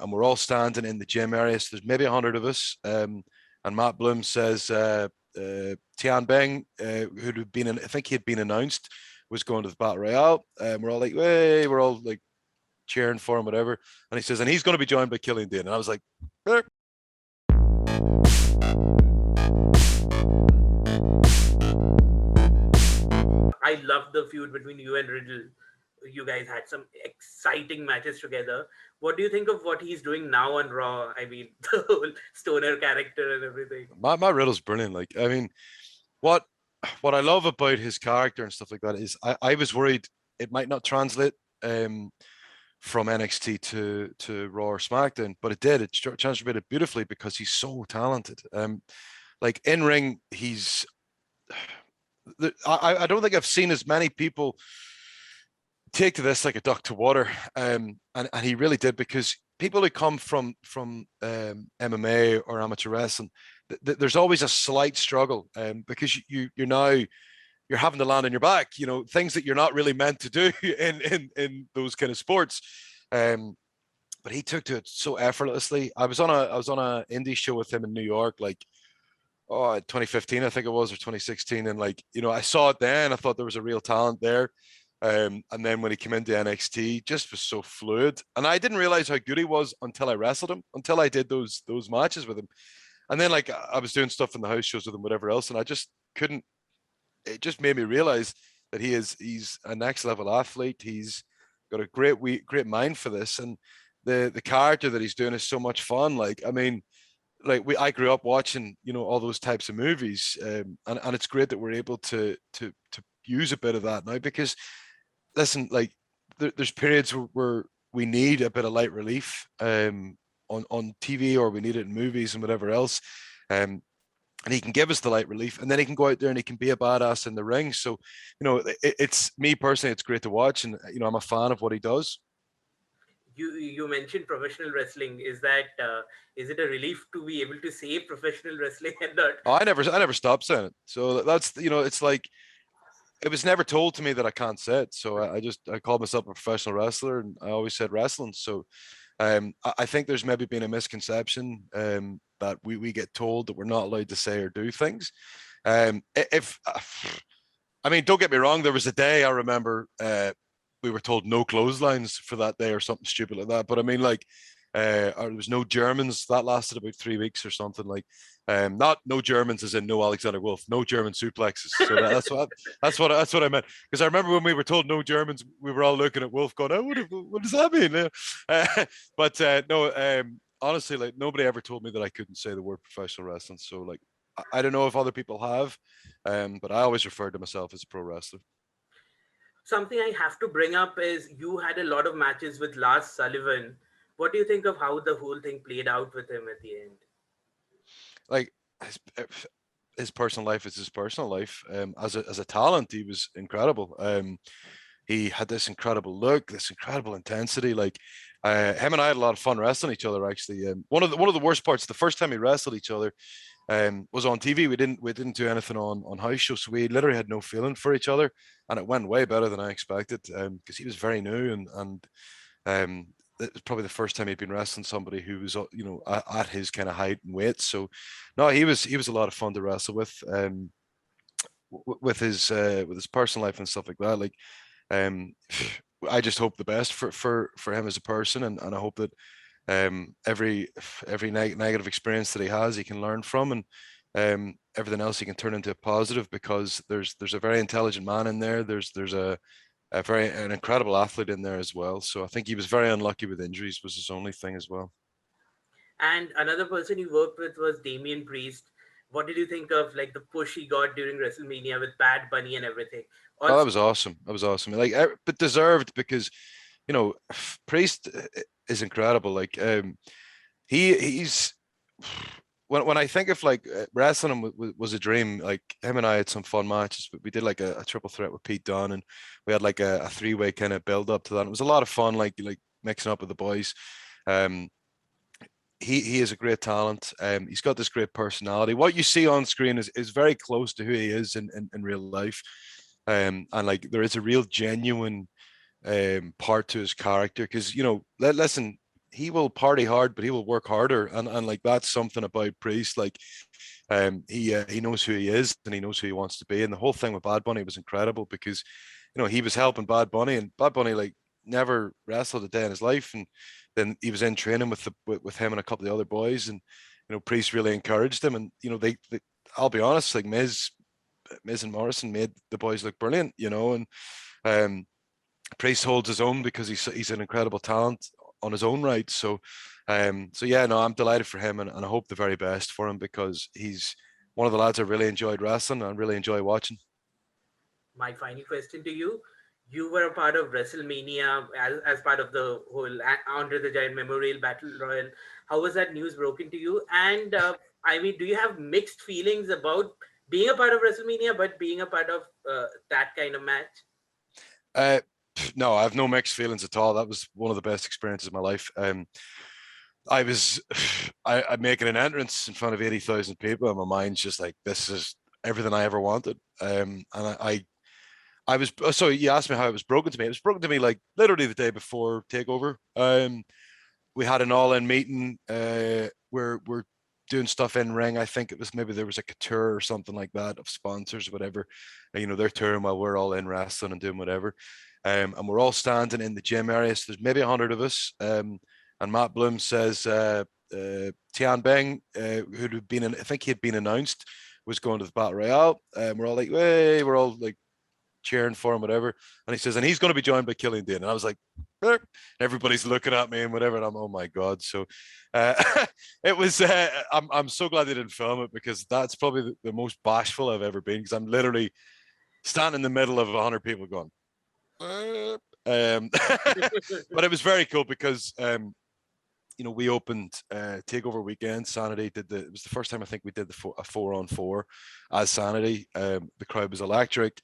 and we're all standing in the gym area. So there's maybe 100 of us. And Matt Bloom says Tian Bing, who'd have been, I think he had been announced, was going to the Battle Royale. We're all like, hey, we're all like cheering for him, whatever. And he says, and he's going to be joined by Killian Dain. And I was like, eh. I love the feud between you and Riddle. You guys had some exciting matches together. What do you think of what he's doing now on Raw? I mean, the whole stoner character and everything. My Riddle's brilliant. Like, I mean, what what I love about his character and stuff like that is I was worried it might not translate from NXT to Raw or SmackDown, but it did. It translated beautifully because he's so talented. Like in ring, he's. I don't think I've seen as many people take to this like a duck to water, and he really did, because people who come from MMA or amateur wrestling, there's always a slight struggle, because you're now you're having to land on your back, things that you're not really meant to do in those kind of sports. But he took to it so effortlessly. I was on a indie show with him in New York, like 2015, I think it was, or 2016, and like I saw it then. I thought there was a real talent there. And then when he came into NXT, just was so fluid, and I didn't realize how good he was until I wrestled him, until I did those matches with him. And then like I was doing stuff in the house shows with him, whatever else, and I just couldn't. It just made me realize that he's a next level athlete. He's got a great mind for this, and the character that he's doing is so much fun. Like, I mean, like I grew up watching all those types of movies, and it's great that we're able to use a bit of that now, because listen, like there's periods where we need a bit of light relief on TV, or we need it in movies and whatever else. And he can give us the light relief, and then he can go out there and he can be a badass in the ring. So, it's me personally, it's great to watch, and I'm a fan of what he does. You mentioned professional wrestling. Is it a relief to be able to say professional wrestling and not? Oh, I never stopped saying it. So that's it's like it was never told to me that I can't say it. So I called myself a professional wrestler, and I always said wrestling. So I think there's maybe been a misconception that we get told that we're not allowed to say or do things. If I mean, don't get me wrong, there was a day I remember we were told no clotheslines for that day or something stupid like that. But I mean, like, or there was no Germans. That lasted about 3 weeks or something. Like, not no Germans as in no Alexander Wolf, no German suplexes. So that's what I meant. Because I remember when we were told no Germans, we were all looking at Wolf going, "Oh, what does that mean?" But no, honestly, like nobody ever told me that I couldn't say the word professional wrestling. So like, I don't know if other people have, but I always referred to myself as a pro wrestler. Something I have to bring up is you had a lot of matches with Lars Sullivan. What do you think of how the whole thing played out with him at the end? Like his personal life is his personal life. As a talent, he was incredible. He had this incredible look, this incredible intensity. Like him and I had a lot of fun wrestling each other. Actually, one of the worst parts, the first time we wrestled each other, was on TV. We didn't do anything on house shows, so we literally had no feeling for each other, and it went way better than I expected. Because he was very new, and it was probably the first time he'd been wrestling somebody who was at his kind of height and weight. So no, he was a lot of fun to wrestle with. With his personal life and stuff like that. Like, um, I just hope the best for him as a person, and I hope that every negative experience that he has, he can learn from, and everything else he can turn into a positive, because there's a very intelligent man in there. There's an incredible athlete in there as well. So I think he was very unlucky with injuries, was his only thing as well. And another person you worked with was Damian Priest. What did you think of like the push he got during WrestleMania with Bad Bunny and everything? Oh, that Also, was awesome. That was awesome. Like, but deserved, because Priest is incredible. Like, he's when I think of like wrestling him was a dream. Like him and I had some fun matches, but we did like a triple threat with Pete Dunne, and we had like a three-way kind of build up to that. It was a lot of fun, like mixing up with the boys. Um, he is a great talent. He's got this great personality. What you see on screen is very close to who he is in real life. And like there is a real genuine part to his character, because listen, he will party hard, but he will work harder, and like that's something about Priest. Like he knows who he is and he knows who he wants to be. And the whole thing with Bad Bunny was incredible because he was helping Bad Bunny, and Bad Bunny like never wrestled a day in his life, and then he was in training with him and a couple of the other boys, and Priest really encouraged him, and they I'll be honest, like Miz and Morrison made the boys look brilliant, and um, Priest holds his own because he's an incredible talent on his own right. So yeah, no, I'm delighted for him, and I hope the very best for him because he's one of the lads I really enjoyed wrestling and really enjoy watching. My final question to you: you were a part of WrestleMania as part of the whole Andre the Giant Memorial Battle Royal. How was that news broken to you? And I mean, do you have mixed feelings about being a part of WrestleMania, but being a part of that kind of match? Uh, no, I have no mixed feelings at all. That was one of the best experiences of my life. I was I'm making an entrance in front of 80,000 people, and my mind's just like, this is everything I ever wanted. And I was, so you asked me how it was broken to me. It was broken to me like literally the day before Takeover. We had an all-in meeting. We're doing stuff in ring. I think it was maybe there was like a tour or something like that of sponsors, whatever. They're touring while we're all in wrestling and doing whatever. And we're all standing in the gym area. So there's maybe 100 of us. And Matt Bloom says Tian Beng, who'd have been, I think he had been announced, was going to the Battle Royale. We're all like, hey, we're all like cheering for him, whatever. And he says, and he's going to be joined by Killian Dain. And I was like, everybody's looking at me and whatever. And I'm, oh my God. So it was, I'm so glad they didn't film it because that's probably the most bashful I've ever been because I'm literally standing in the middle of 100 people going, but it was very cool because we opened Takeover weekend. Sanity it was the first time I think we did a 4-on-4 as Sanity. The crowd was electric.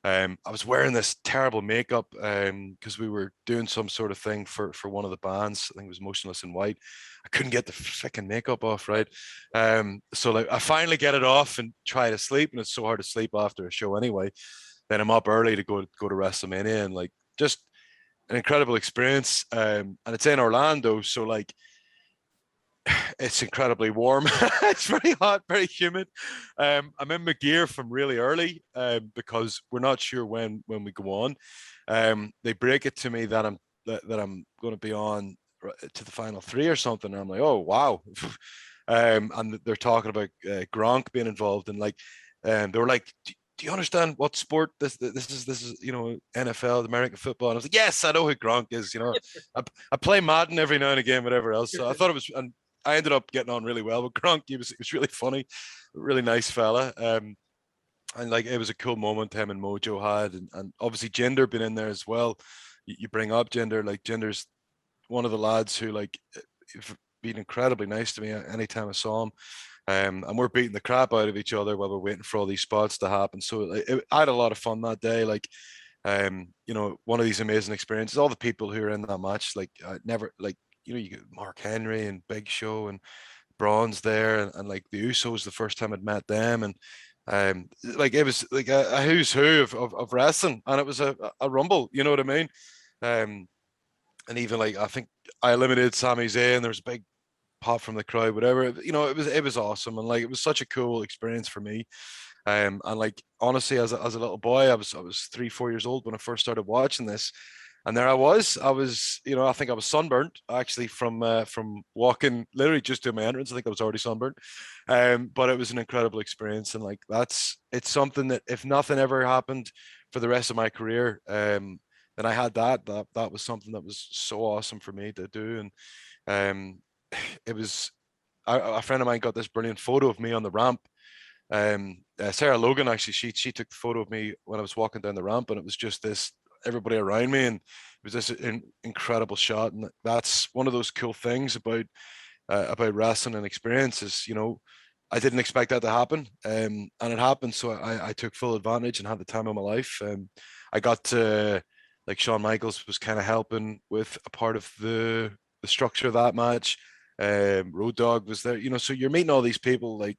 I was wearing this terrible makeup because we were doing some sort of thing for one of the bands. I think it was Motionless in White. I couldn't get the freaking makeup off, right? So like I finally get it off and try to sleep, and it's so hard to sleep after a show anyway. Then I'm up early to go to WrestleMania, and like just an incredible experience. And it's in Orlando, so like it's incredibly warm. It's very hot, very humid. I'm in my gear from really early because we're not sure when we go on. They break it to me that I'm going to be on to the final three or something. And I'm like, oh wow. And they're talking about Gronk being involved, and like, they were like, do you understand what sport this is? This is NFL, American football. And I was like, yes, I know who Gronk is. I play Madden every now and again, whatever else. So I thought it was, and I ended up getting on really well with Gronk. It was really funny, really nice fella. And like it was a cool moment him and Mojo had, and obviously Jinder been in there as well. You bring up Jinder, like Jinder's one of the lads who like been incredibly nice to me anytime I saw him. And we're beating the crap out of each other while we're waiting for all these spots to happen. So I had a lot of fun that day. Like, one of these amazing experiences. All the people who are in that match, like, I never like, you get Mark Henry and Big Show and Braun's there, and like the Usos the first time I'd met them, and like it was like a who's who of wrestling, and it was a rumble. You know what I mean? Um, and even like I think I eliminated Sami Zayn. There was a big pop from the crowd, whatever. It was awesome, and like it was such a cool experience for me. And like honestly, as a little boy, I was 3-4 years old when I first started watching this, and there I was, I think I was sunburnt actually from walking, literally just doing my entrance. I think I was already sunburnt, but it was an incredible experience, and like it's something that if nothing ever happened for the rest of my career, then I had that was something that was so awesome for me to do, and um, it was a friend of mine got this brilliant photo of me on the ramp. Sarah Logan actually, she took the photo of me when I was walking down the ramp, and it was just this everybody around me, and it was this incredible shot. And that's one of those cool things about wrestling and experiences. I didn't expect that to happen, and it happened. So I took full advantage and had the time of my life. I got to, like, Shawn Michaels was kind of helping with a part of the structure of that match. Road Dogg was there, so you're meeting all these people like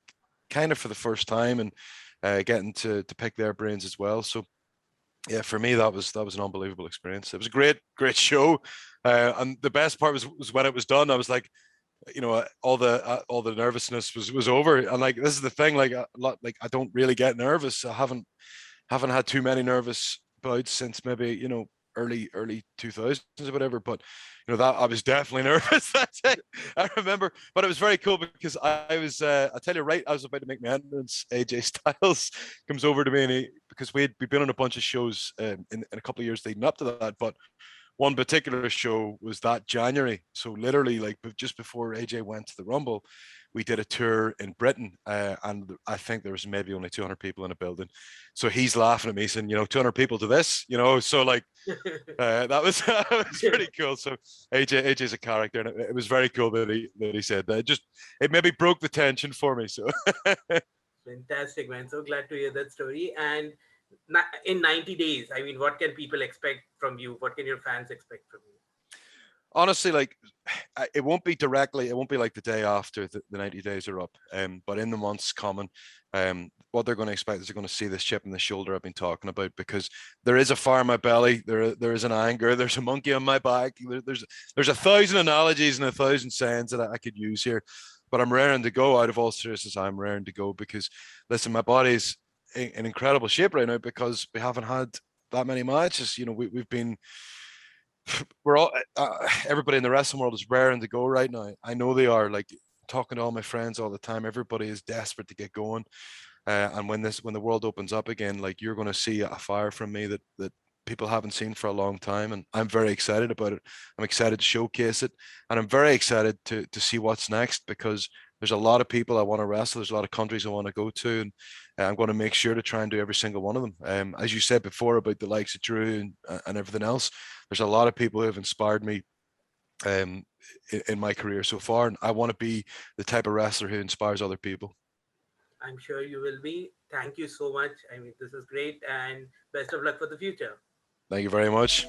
kind of for the first time, and getting to pick their brains as well. So yeah, for me that was an unbelievable experience. It was a great show, and the best part was when it was done. I was like, all the nervousness was over, and like this is the thing, like I don't really get nervous. I haven't had too many nervous bouts since maybe early 2000s or whatever. But that I was definitely nervous that day. I remember, but it was very cool because I was I tell you, right, I was about to make my entrance. AJ Styles comes over to me, and because we'd been on a bunch of shows in a couple of years leading up to that, but one particular show was that January. So literally, like just before AJ went to the Rumble, we did a tour in Britain, and I think there was maybe only 200 people in a building. So he's laughing at me, saying, 200 people to this, So like that was that was pretty cool. So AJ's a character, and it was very cool that he said that. It maybe broke the tension for me. So Fantastic, man. So glad to hear that story. And in 90 days, I mean, what can people expect from you? What can your fans expect from you? honestly, like it won't be like the day after the 90 days are up. But in the months coming, what they're going to expect is they're going to see this chip in the shoulder I've been talking about, because there is a fire in my belly, there is an anger, there's a monkey on my back, there's 1,000 analogies and 1,000 sayings that I could use here. But I'm raring to go. Out of all seriousness, I'm raring to go, because listen, my body's in incredible shape right now because we haven't had that many matches. We've been we're all everybody in the wrestling world is raring to go right now. I know they are. Like, talking to all my friends all the time, everybody is desperate to get going. And when the world opens up again, like, you're going to see a fire from me that people haven't seen for a long time, and I'm very excited about it. I'm excited to showcase it, and I'm very excited to see what's next, because there's a lot of people I want to wrestle. There's a lot of countries I want to go to, and I'm going to make sure to try and do every single one of them. As you said before about the likes of Drew and everything else, there's a lot of people who have inspired me in my career so far, and I want to be the type of wrestler who inspires other people. I'm sure you will be. Thank you so much. I mean, this is great, and best of luck for the future. Thank you very much.